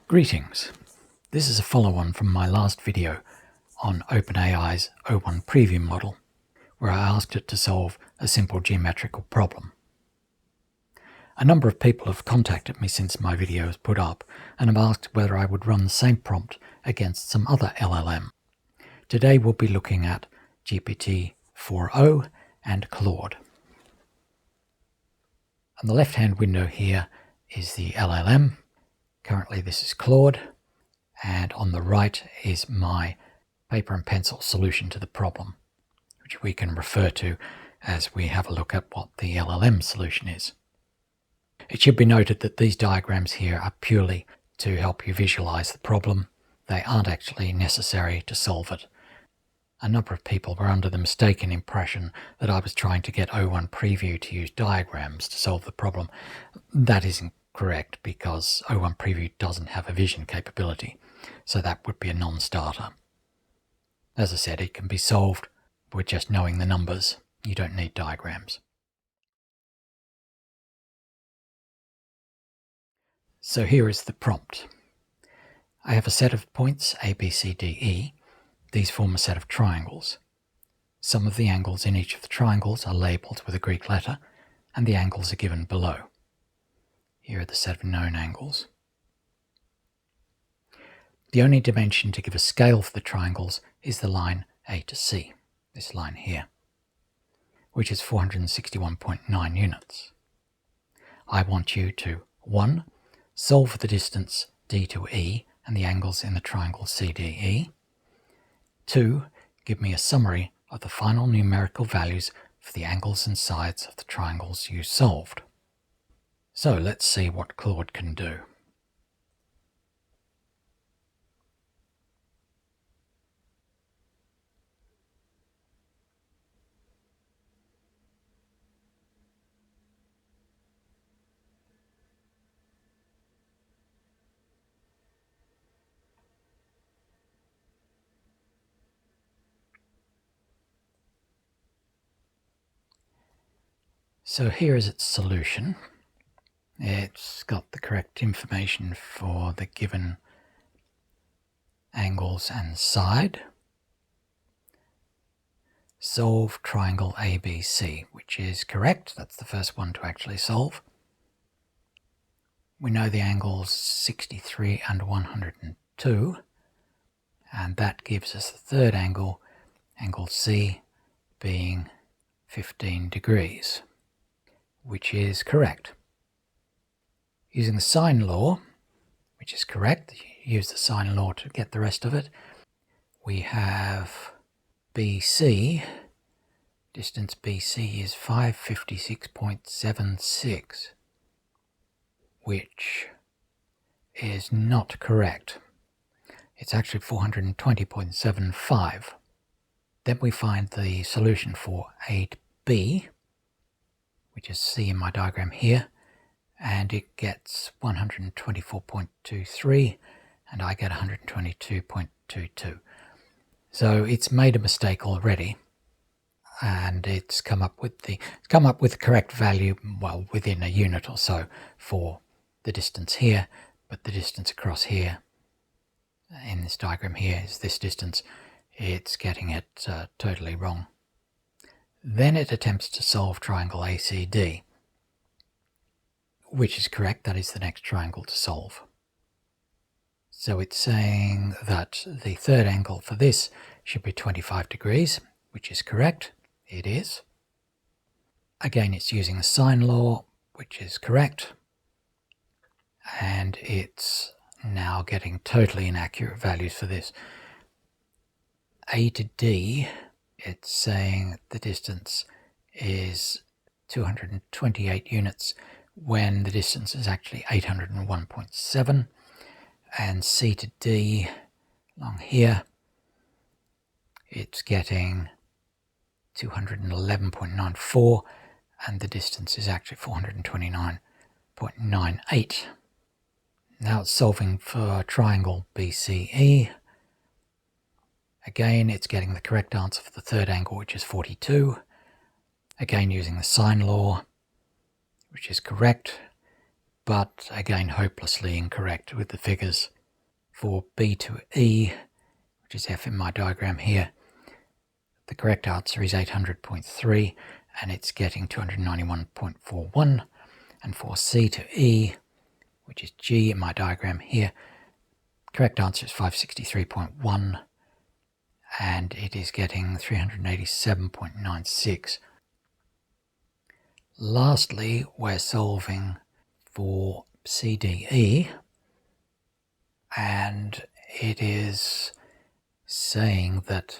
Greetings. This is a follow-on from my last video on OpenAI's O1 preview model, where I asked it to solve a simple geometrical problem. A number of people have contacted me since my video was put up and have asked whether I would run the same prompt against some other LLM. Today we'll be looking at GPT-4o and Claude. On the left-hand window here is the LLM. Currently this is Claude, and on the right is my paper and pencil solution to the problem, which we can refer to as we have a look at what the LLM solution is. It should be noted that these diagrams here are purely to help you visualize the problem. They aren't actually necessary to solve it. A number of people were under the mistaken impression that I was trying to get O1 Preview to use diagrams to solve the problem. That isn't correct, because O1 Preview doesn't have a vision capability, so that would be a non-starter. As I said, it can be solved with just knowing the numbers. You don't need diagrams. So here is the prompt. I have a set of points A, B, C, D, E. These form a set of triangles. Some of the angles in each of the triangles are labelled with a Greek letter, and the angles are given below. Here are the set of known angles. The only dimension to give a scale for the triangles is the line A to C, this line here, which is 461.9 units. I want you to 1. Solve for the distance D to E and the angles in the triangle CDE. 2. Give me a summary of the final numerical values for the angles and sides of the triangles you solved. So let's see what Claude can do. So here is its solution. It's got the correct information for the given angles and side. Solve triangle ABC, which is correct. That's the first one to actually solve. We know the angles 63 and 102, and that gives us the third angle, angle C, being 15 degrees, which is correct. Using the sine law, which is correct, you use the sine law to get the rest of it, we have BC, distance BC is 556.76, which is not correct. It's actually 420.75. Then we find the solution for 8B, which is C in my diagram here, and it gets 124.23, and I get 122.22. So it's made a mistake already, and it's come up with the correct value, well, within a unit or so for the distance here, but the distance across here in this diagram here is this distance. It's getting it totally wrong. Then it attempts to solve triangle ACD, which is correct. That is the next triangle to solve. So it's saying that the third angle for this should be 25 degrees, which is correct. It is. Again, it's using the sine law, which is correct. And it's now getting totally inaccurate values for this. A to D, it's saying the distance is 228 units when the distance is actually 801.7, and C to D along here, it's getting 211.94, and the distance is actually 429.98. Now it's solving for triangle BCE. Again, it's getting the correct answer for the third angle, which is 42. Again, using the sine law, which is correct, but again hopelessly incorrect with the figures For B to E, which is F in my diagram here, the correct answer is 800.3 and it's getting 291.41. And for C to E, which is G in my diagram here, correct answer is 563.1 and it is getting 387.96. Lastly, we're solving for CDE, and it is saying that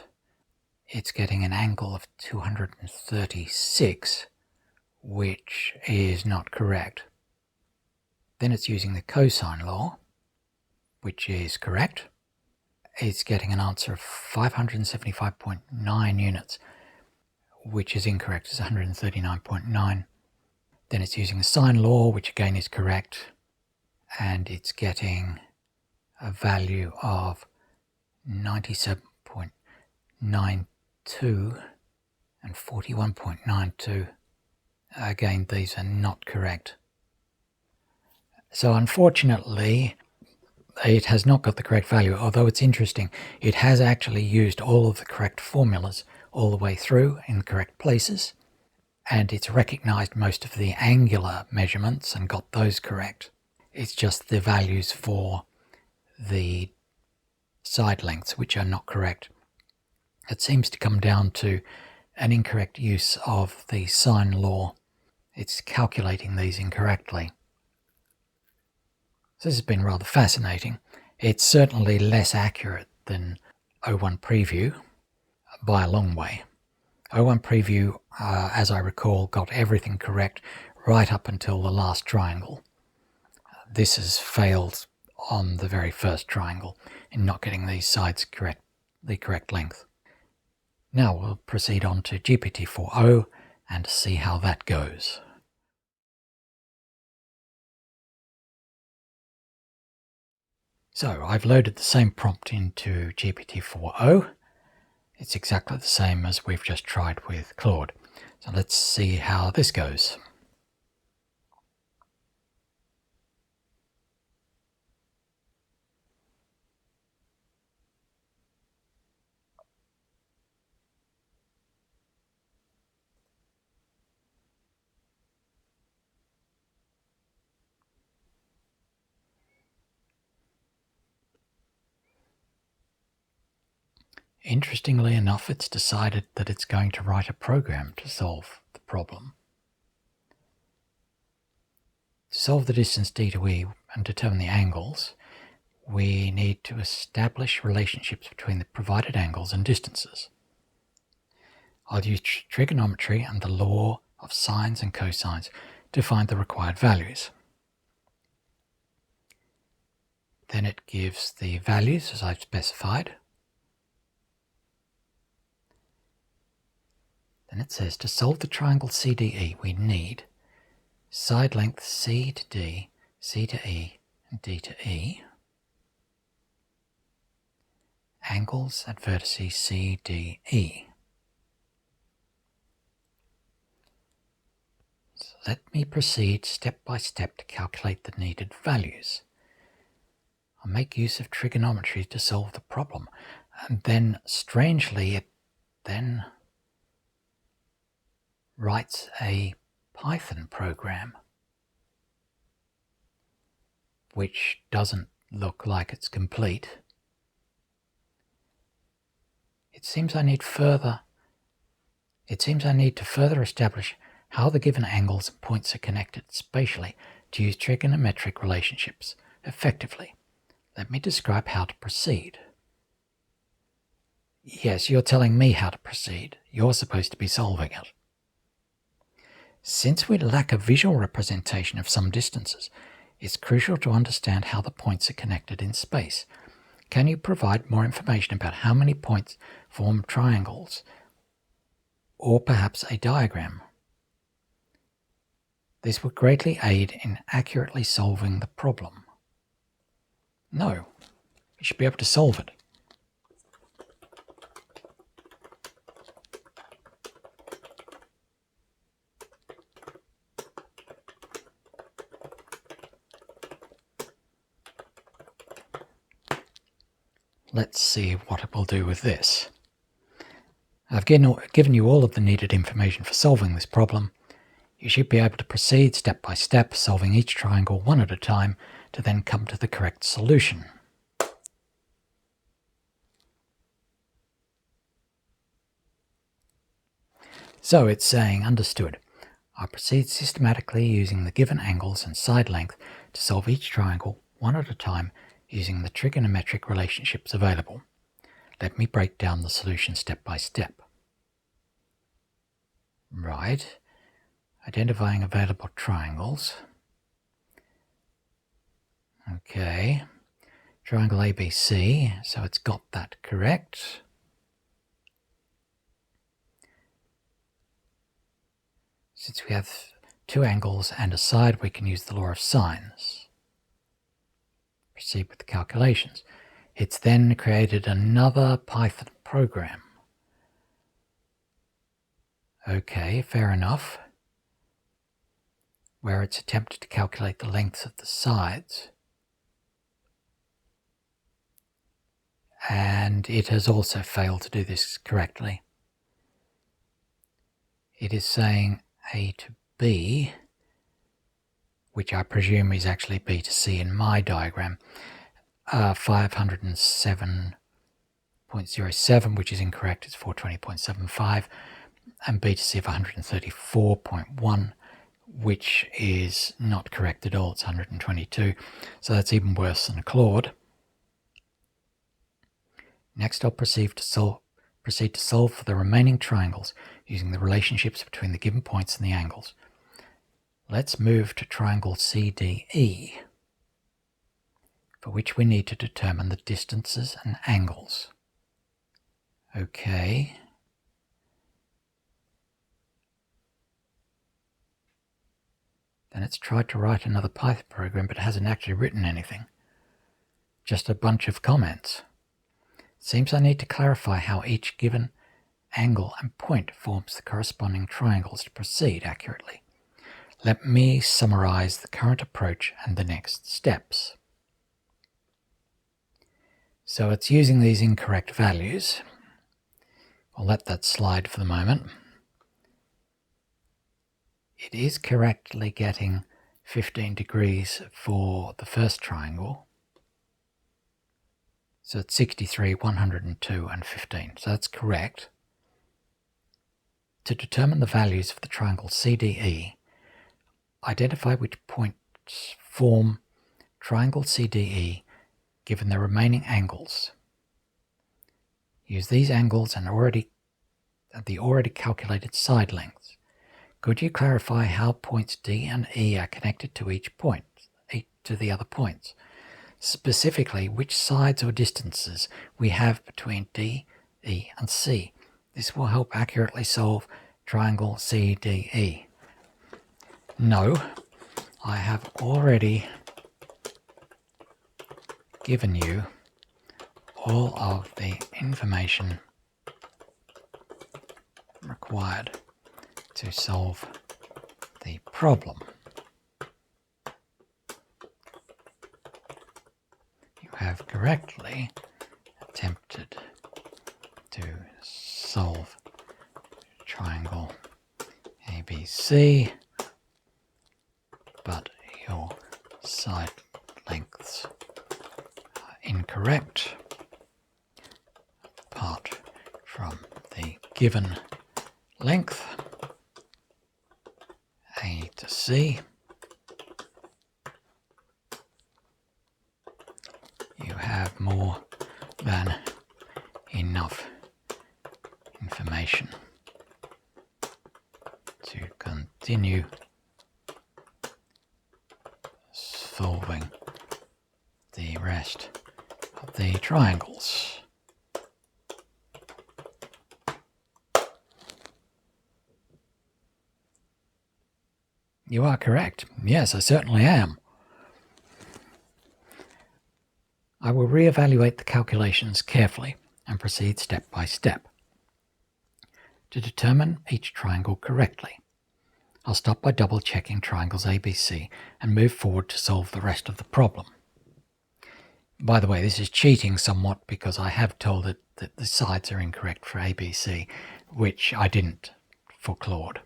it's getting an angle of 236, which is not correct. Then it's using the cosine law, which is correct. It's getting an answer of 575.9 units, which is incorrect. It's 139.9. Then it's using the sine law, which again is correct, and it's getting a value of 97.92 and 41.92. Again, these are not correct. So unfortunately, it has not got the correct value, although it's interesting. It has actually used all of the correct formulas all the way through in the correct places, and it's recognized most of the angular measurements and got those correct. It's just the values for the side lengths which are not correct. It seems to come down to an incorrect use of the sine law. It's calculating these incorrectly. So this has been rather fascinating. It's certainly less accurate than O1 Preview by a long way. O1 Preview, as I recall, got everything correct right up until the last triangle. This has failed on the very first triangle in not getting these sides correct, the correct length. Now we'll proceed on to GPT-4o and see how that goes. So I've loaded the same prompt into GPT-4o. It's exactly the same as we've just tried with Claude. So let's see how this goes. Interestingly enough, it's decided that it's going to write a program to solve the problem. To solve the distance d to e and determine the angles, we need to establish relationships between the provided angles and distances. I'll use trigonometry and the law of sines and cosines to find the required values. Then it gives the values as I've specified. Then it says to solve the triangle CDE, we need side length C to D, C to E, and D to E, angles at vertices C, D, E. So let me proceed step by step to calculate the needed values. I'll make use of trigonometry to solve the problem, and then strangely it then writes a Python program which doesn't look like it's complete. It seems I need to further establish how the given angles and points are connected spatially to use trigonometric relationships effectively. Let me describe how to proceed. Yes, you're telling me how to proceed. You're supposed to be solving it. Since we lack a visual representation of some distances, it's crucial to understand how the points are connected in space. Can you provide more information about how many points form triangles, or perhaps a diagram? This would greatly aid in accurately solving the problem. No, you should be able to solve it. Let's see what it will do with this. I've given you all of the needed information for solving this problem. You should be able to proceed step by step, solving each triangle one at a time to then come to the correct solution. So it's saying, understood. I proceed systematically using the given angles and side length to solve each triangle one at a time using the trigonometric relationships available. Let me break down the solution step by step. Right. Identifying available triangles. Okay. Triangle ABC, so it's got that correct. Since we have two angles and a side, we can use the law of sines. Proceed with the calculations. It's then created another Python program. Okay, fair enough. Where it's attempted to calculate the lengths of the sides. And it has also failed to do this correctly. It is saying A to B, which I presume is actually B to C in my diagram, 507.07, which is incorrect, it's 420.75, and B to C of 134.1, which is not correct at all, it's 122, so that's even worse than a Claude. Next I'll proceed to solve for the remaining triangles using the relationships between the given points and the angles. Let's move to triangle CDE, for which we need to determine the distances and angles. Okay. Then it's tried to write another Python program, but it hasn't actually written anything. Just a bunch of comments. It seems I need to clarify how each given angle and point forms the corresponding triangles to proceed accurately. Let me summarize the current approach and the next steps. So it's using these incorrect values. I'll let that slide for the moment. It is correctly getting 15 degrees for the first triangle. So it's 63, 102, and 15. So that's correct. To determine the values for the triangle CDE, identify which points form triangle CDE given the remaining angles. Use these angles and the already calculated side lengths. Could you clarify how points D and E are connected to each point, to the other points? Specifically, which sides or distances we have between D, E, and C. This will help accurately solve triangle CDE. No, I have already given you all of the information required to solve the problem. You have correctly attempted to solve triangle ABC, but your side lengths are incorrect apart from the given length A to C. You have more than enough information to continue solving the rest of the triangles. You are correct. Yes, I certainly am. I will reevaluate the calculations carefully and proceed step by step to determine each triangle correctly. I'll stop by double-checking triangles ABC and move forward to solve the rest of the problem. By the way, this is cheating somewhat because I have told it that the sides are incorrect for ABC, which I didn't for Claude.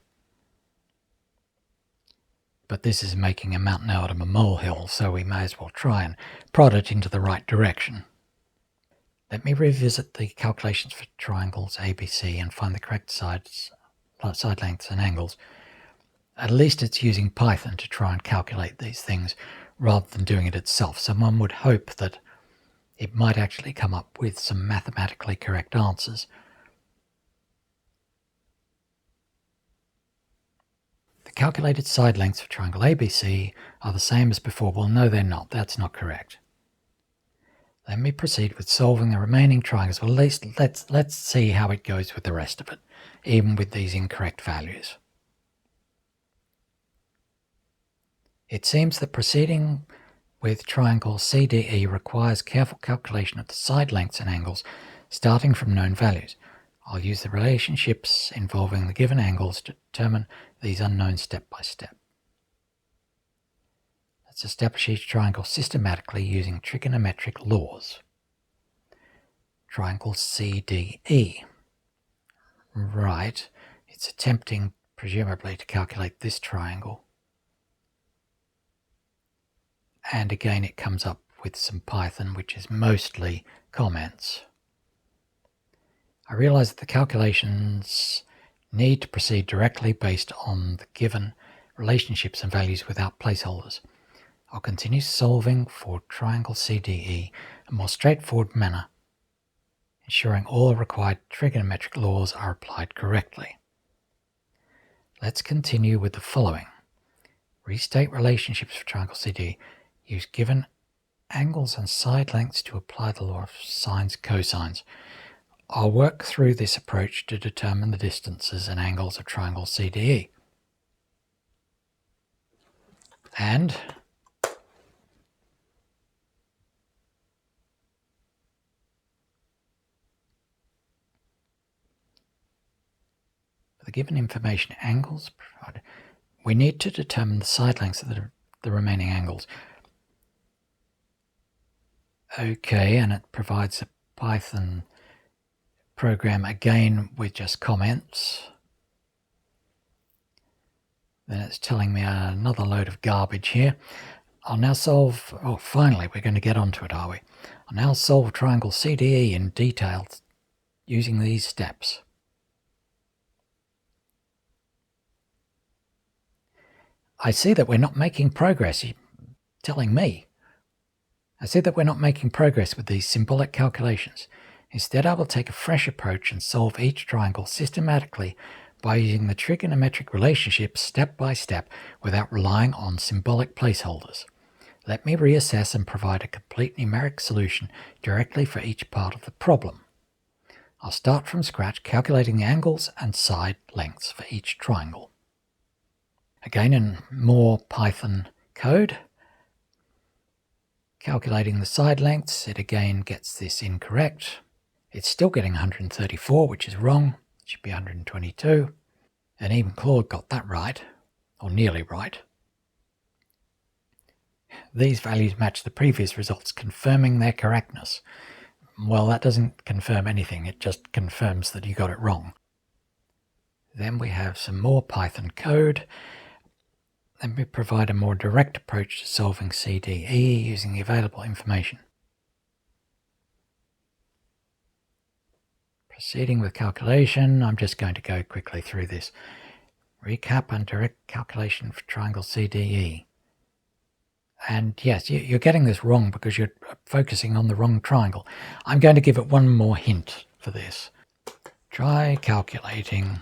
But this is making a mountain out of a molehill, so we may as well try and prod it into the right direction. Let me revisit the calculations for triangles ABC and find the correct side lengths and angles. At least it's using Python to try and calculate these things rather than doing it itself. So one would hope that it might actually come up with some mathematically correct answers. The calculated side lengths for triangle ABC are the same as before. Well, no, they're not. That's not correct. Let me proceed with solving the remaining triangles. Well, at least let's see how it goes with the rest of it, even with these incorrect values. It seems that proceeding with triangle CDE requires careful calculation of the side lengths and angles starting from known values. I'll use the relationships involving the given angles to determine these unknowns step by step. Let's establish each triangle systematically using trigonometric laws. Triangle CDE. Right, it's attempting presumably to calculate this triangle. And again it comes up with some Python, which is mostly comments. I realize that the calculations need to proceed directly based on the given relationships and values without placeholders. I'll continue solving for triangle CDE in a more straightforward manner, ensuring all required trigonometric laws are applied correctly. Let's continue with the following. Restate relationships for triangle CDE. Use given angles and side lengths to apply the law of sines, cosines. I'll work through this approach to determine the distances and angles of triangle CDE. And for the given information angles provided, we need to determine the side lengths of the remaining angles. Okay, and it provides a Python program again with just comments. Then it's telling me another load of garbage here. I'll now solve, oh finally we're going to get onto it, are we? I'll now solve triangle CDE in detail using these steps. I see that we're not making progress, you're telling me. I see that we're not making progress with these symbolic calculations. Instead, I will take a fresh approach and solve each triangle systematically by using the trigonometric relationships step by step without relying on symbolic placeholders. Let me reassess and provide a complete numeric solution directly for each part of the problem. I'll start from scratch calculating the angles and side lengths for each triangle. Again, in more Python code, calculating the side lengths, it again gets this incorrect. It's still getting 134, which is wrong. It should be 122. And even Claude got that right, or nearly right. These values match the previous results, confirming their correctness. Well, that doesn't confirm anything. It just confirms that you got it wrong. Then we have some more Python code. Let me provide a more direct approach to solving CDE using the available information. Proceeding with calculation, I'm just going to go quickly through this. Recap and direct calculation for triangle CDE. And yes, you're getting this wrong because you're focusing on the wrong triangle. I'm going to give it one more hint for this. Try calculating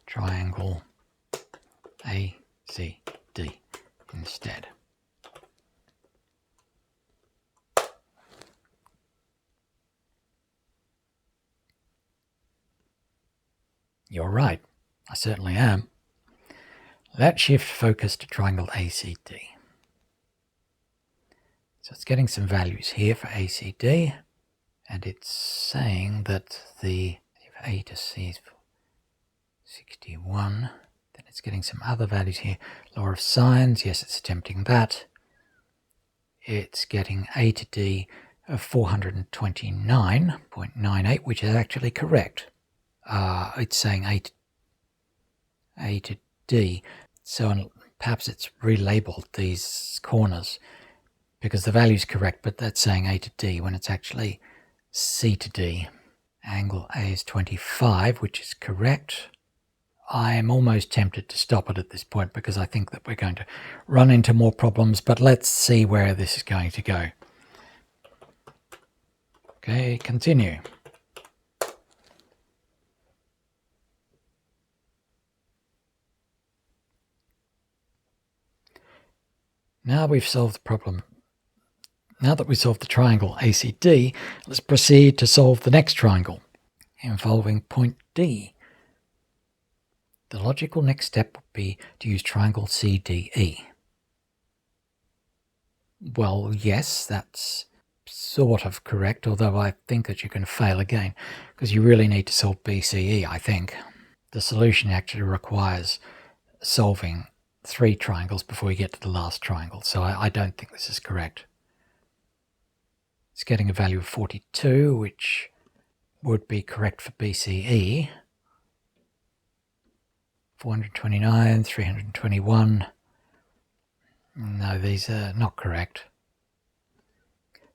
triangle ACD instead. You're right, I certainly am. Let's shift focus to triangle ACD. So it's getting some values here for ACD, and it's saying that the A to C is 61. Then it's getting some other values here. Law of sines, yes, it's attempting that. it's getting A to D of 429.98, which is actually correct. It's saying A to D, so perhaps it's relabeled these corners because the value is correct, but that's saying A to D when it's actually C to D. Angle A is 25, which is correct. I am almost tempted to stop it at this point because I think that we're going to run into more problems, but let's see where this is going to go. Okay, continue. Now we've solved the problem. Now that we've solved the triangle ACD, let's proceed to solve the next triangle involving point D. The logical next step would be to use triangle CDE. Well, yes, that's sort of correct, although I think that you can fail again, because you really need to solve BCE, I think. The solution actually requires solving 3 triangles before you get to the last triangle, so I don't think this is correct. It's getting a value of 42, which would be correct for BCE. 429, 321. No, these are not correct.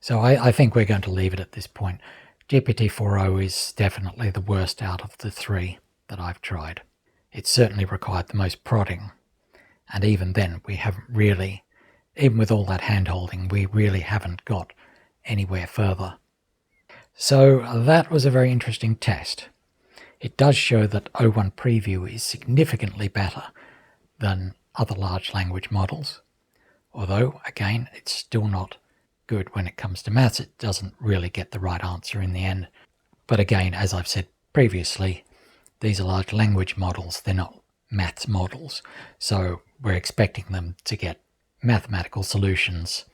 So I think we're going to leave it at this point. GPT-4o is definitely the worst out of the 3 that I've tried. It certainly required the most prodding. And even then, we haven't really, even with all that hand-holding, we really haven't got anywhere further. So that was a very interesting test. It does show that O1 Preview is significantly better than other large language models. Although, again, it's still not good when it comes to maths. It doesn't really get the right answer in the end. But again, as I've said previously, these are large language models. They're not maths models. So we're expecting them to get mathematical solutions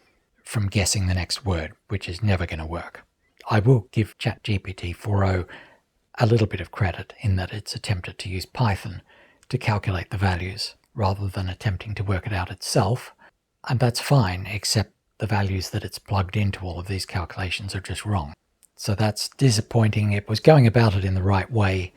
from guessing the next word, which is never going to work. I will give ChatGPT-4o a little bit of credit in that it's attempted to use Python to calculate the values rather than attempting to work it out itself. And that's fine, except the values that it's plugged into all of these calculations are just wrong. So that's disappointing. It was going about it in the right way,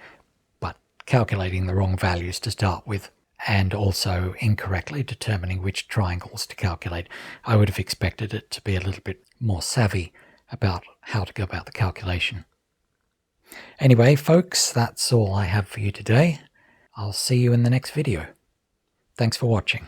but calculating the wrong values to start with, and also incorrectly determining which triangles to calculate. I would have expected it to be a little bit more savvy about how to go about the calculation. Anyway, folks, that's all I have for you today. I'll see you in the next video. Thanks for watching.